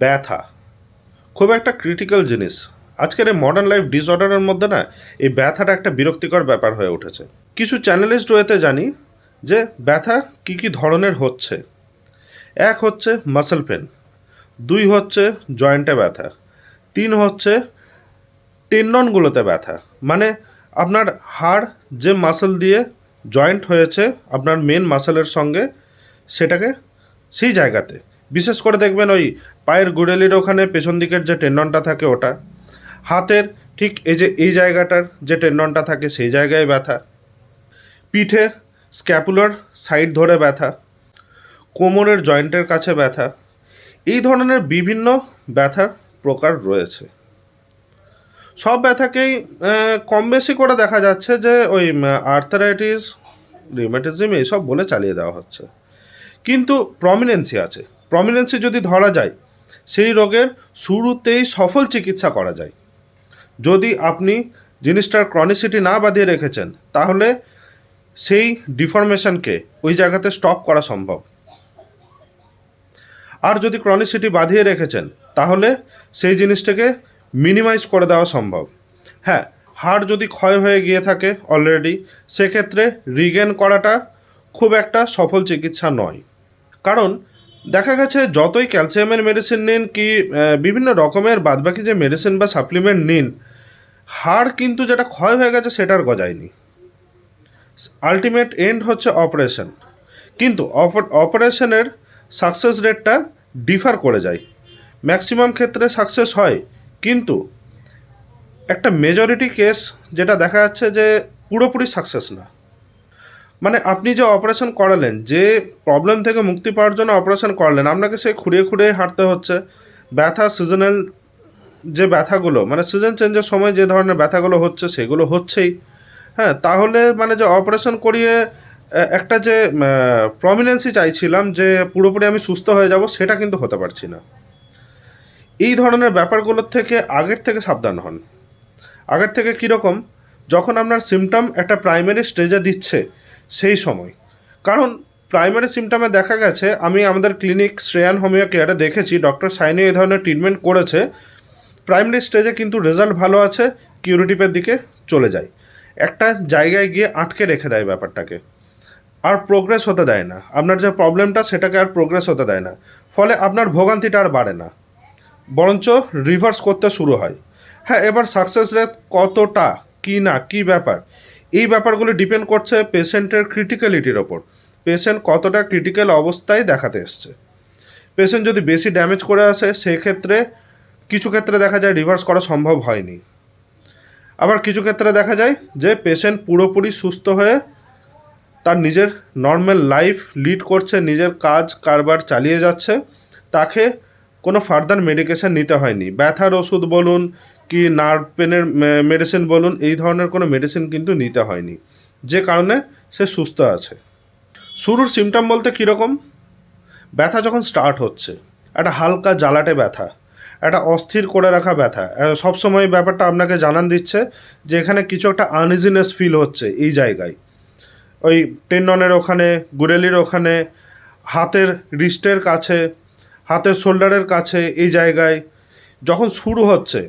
ব্যথা খুব একটা ক্রিটিক্যাল জিনিস। আজকের এই মডার্ন লাইফ ডিসঅর্ডারের মধ্যে না এই ব্যথাটা একটা বিরক্তিকর ব্যাপার হয়ে উঠেছে। কিছু চ্যানেলিস্ট ওয়েতে জানি যে ব্যথা কী কী ধরনের হচ্ছে। এক হচ্ছে মাসল পেন, দুই হচ্ছে জয়েন্টে ব্যথা, তিন হচ্ছে টেন্ডনগুলোতে ব্যথা, মানে আপনার হাড় যে মাসল দিয়ে জয়েন্ট হয়েছে আপনার মেন মাসলের সঙ্গে, সেটাকে সেই জায়গাতে বিশেষ করে দেখবেন ওই পায়ের গুড়েলির ওখানে পেছন দিকের যে টেন্ডনটা থাকে ওটা, হাতের ঠিক এই জায়গাটার যে টেন্ডনটা থাকে সেই জায়গায় ব্যথা, পিঠে স্ক্যাপুলার সাইড ধরে ব্যথা, কোমরের জয়েন্টের কাছে ব্যথা। এই ধরনের বিভিন্ন ব্যথার প্রকার রয়েছে। সব ব্যথাকেই কম বেশি করে দেখা যাচ্ছে যে ওই আর্থারাইটিস, রিউমেটিজম এইসব বলে চালিয়ে দেওয়া হচ্ছে, কিন্তু প্রমিনেন্সি আছে। প্রমিনেন্সি যদি ধরা যায়, সেই রোগের শুরুতেই সফল চিকিৎসা করা যায়। যদি আপনি জিনিসটার ক্রনিসিটি না বাঁধিয়ে রেখেছেন, তাহলে সেই ডিফরমেশনকে ওই জায়গাতে স্টপ করা সম্ভব। আর যদি ক্রনিসিটি বাঁধিয়ে রেখেছেন, তাহলে সেই জিনিসটাকে মিনিমাইজ করে দেওয়া সম্ভব। হ্যাঁ, হাড় যদি ক্ষয় হয়ে গিয়ে থাকে অলরেডি, সেক্ষেত্রে রিগেন করাটা খুব একটা সফল চিকিৎসা নয়। কারণ দেখা গেছে যতই ক্যালসিয়ামের মেডিসিন নিন কি বিভিন্ন রকমের বাদবাকি যে মেডিসিন বা সাপ্লিমেন্ট নিন, হাড় কিন্তু যেটা ক্ষয় হয়ে গেছে সেটার গজায়নি। আলটিমেট এন্ড হচ্ছে অপারেশন, কিন্তু অপারেশনের সাকসেস রেটটা ডিফার করে যায়। ম্যাক্সিমাম ক্ষেত্রে সাকসেস হয়, কিন্তু একটা মেজরিটি কেস যেটা দেখা যাচ্ছে যে পুরোপুরি সাকসেস না। মানে আপনি যে অপারেশন করালেন, যে প্রবলেম থেকে মুক্তি পাওয়ার জন্য অপারেশন করালেন, আপনাকে সে খুঁড়িয়ে খুঁড়িয়ে হাঁটতে হচ্ছে। ব্যথা সিজনাল যে ব্যথাগুলো, মানে সিজন চেঞ্জের সময় যে ধরনের ব্যথাগুলো হচ্ছে সেগুলো হচ্ছেই। হ্যাঁ, তাহলে মানে যে অপারেশন করিয়ে একটা যে প্রমিনেন্সি চাইছিলাম যে পুরোপুরি আমি সুস্থ হয়ে যাব, সেটা কিন্তু হতে পারছি না। এই ধরনের ব্যাপারগুলোর থেকে আগের থেকে সাবধান হন। আগের থেকে কীরকম, যখন আপনার সিমটম একটা প্রাইমারি স্টেজে দিচ্ছে সেই সময়। কারণ প্রাইমারি সিমটমে দেখা গেছে, আমি আমাদের ক্লিনিক শ্রেয়ান হোমিও কেয়ারে দেখেছি ডক্টর সাইনি এই ধরনের ট্রিটমেন্ট করেছে, প্রাইমারি স্টেজে কিন্তু রেজাল্ট ভালো আছে, কিউরেটিভের দিকে চলে যায়, একটা জায়গায় গিয়ে আটকে রেখে দেয় ব্যাপারটাকে, আর প্রোগ্রেস হতে দেয় না। আপনার যে প্রবলেমটা সেটাকে আর প্রোগ্রেস হতে দেয় না, ফলে আপনার ভোগান্তিটা আর বাড়ে না, বরঞ্চ রিভার্স করতে শুরু হয়। হ্যাঁ, এবার সাকসেস রেট কতটা, কী না কী ব্যাপার, এই ব্যাপারগুলো ডিপেন্ড করছে পেশেন্টের ক্রিটিক্যালিটির ওপর। পেশেন্ট কতটা ক্রিটিক্যাল অবস্থায় দেখাতে এসছে। পেশেন্ট যদি বেশি ড্যামেজ করে আসে, সেক্ষেত্রে কিছু ক্ষেত্রে দেখা যায় রিভার্স করা সম্ভব হয়নি। আবার কিছু ক্ষেত্রে দেখা যায় যে পেশেন্ট পুরোপুরি সুস্থ হয়ে তার নিজের নর্মাল লাইফ লিড করছে, নিজের কাজ কারবার চালিয়ে যাচ্ছে, তাকে কোনো ফার্দার মেডিকেশান নিতে হয়নি। ব্যথার ওষুধ বলুন কি নার্ভ পেনের মেডিসিন বলুন, এই ধরনের কোনো মেডিসিন কিন্তু নিতে হয়নি, যে কারণে সে সুস্থ আছে। শুরুর সিমটম বলতে কীরকম, ব্যথা যখন স্টার্ট হচ্ছে, একটা হালকা জ্বালাটে ব্যথা, একটা অস্থির করে রাখা ব্যথা, সবসময় ব্যাপারটা আপনাকে জানান দিচ্ছে যে এখানে কিছু একটা আনইজিনেস ফিল হচ্ছে এই জায়গায়, ওই টেন্ডনের ওখানে, গুড়েলির ওখানে, হাতের রিস্টের কাছে, হাতের শোল্ডারের কাছে, এই জায়গায় যখন শুরু হচ্ছে,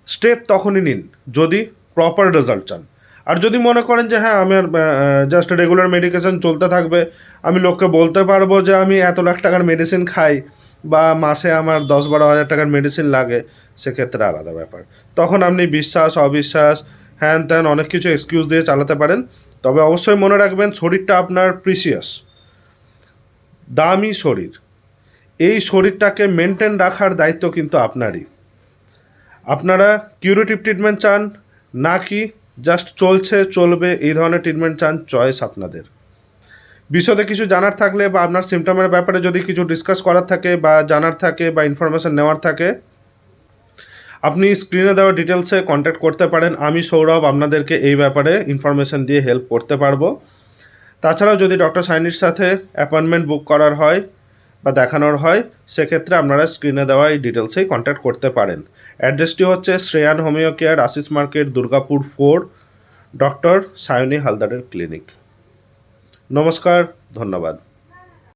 স্টেপ তখনই নিন যদি প্রপার রেজাল্ট চান। আর যদি মনে করেন যে হ্যাঁ আমার জাস্ট রেগুলার মেডিকেশান চলতে থাকবে, আমি লোককে বলতে পারবো যে আমি এত লাখ টাকার মেডিসিন খাই বা মাসে আমার 10-12 হাজার টাকার মেডিসিন লাগে, সেক্ষেত্রে আলাদা ব্যাপার। তখন আপনি বিশ্বাস অবিশ্বাস হ্যান ত্যান অনেক কিছু এক্সকিউজ দিয়ে চালাতে পারেন। তবে অবশ্যই মনে রাখবেন, শরীরটা আপনার প্রিসিয়াস, দামি শরীর। এই শরীরটাকে মেনটেন রাখার দায়িত্ব কিন্তু আপনারই। আপনারা কিউরেটিভ ট্রিটমেন্ট চান নাকি জাস্ট চলছে চলবে এই ধরনের ট্রিটমেন্ট চান, চয়েস আপনাদের। বিশদে কিছু জানার থাকলে বা আপনার সিমটমের ব্যাপারে যদি কিছু ডিসকাস করার থাকে বা জানার থাকে বা ইনফরমেশান নেওয়ার থাকে, আপনি স্ক্রিনে দেওয়া ডিটেলসে কন্ট্যাক্ট করতে পারেন। আমি সৌরভ আপনাদেরকে এই ব্যাপারে ইনফরমেশান দিয়ে হেল্প করতে পারবো। তাছাড়াও যদি ডক্টর সাইনির সাথে অ্যাপয়েন্টমেন্ট বুক করার হয় বা দেখানোর হয়, সেক্ষেত্রে আপনারা স্ক্রিনে দেওয়া এই ডিটেলসেই কন্ট্যাক্ট করতে পারেন। অ্যাড্রেসটি হচ্ছে Shreyan homeo care, Ashis market, Durgapur 4, doctor Sayani হালদারের ক্লিনিক। নমস্কার, ধন্যবাদ।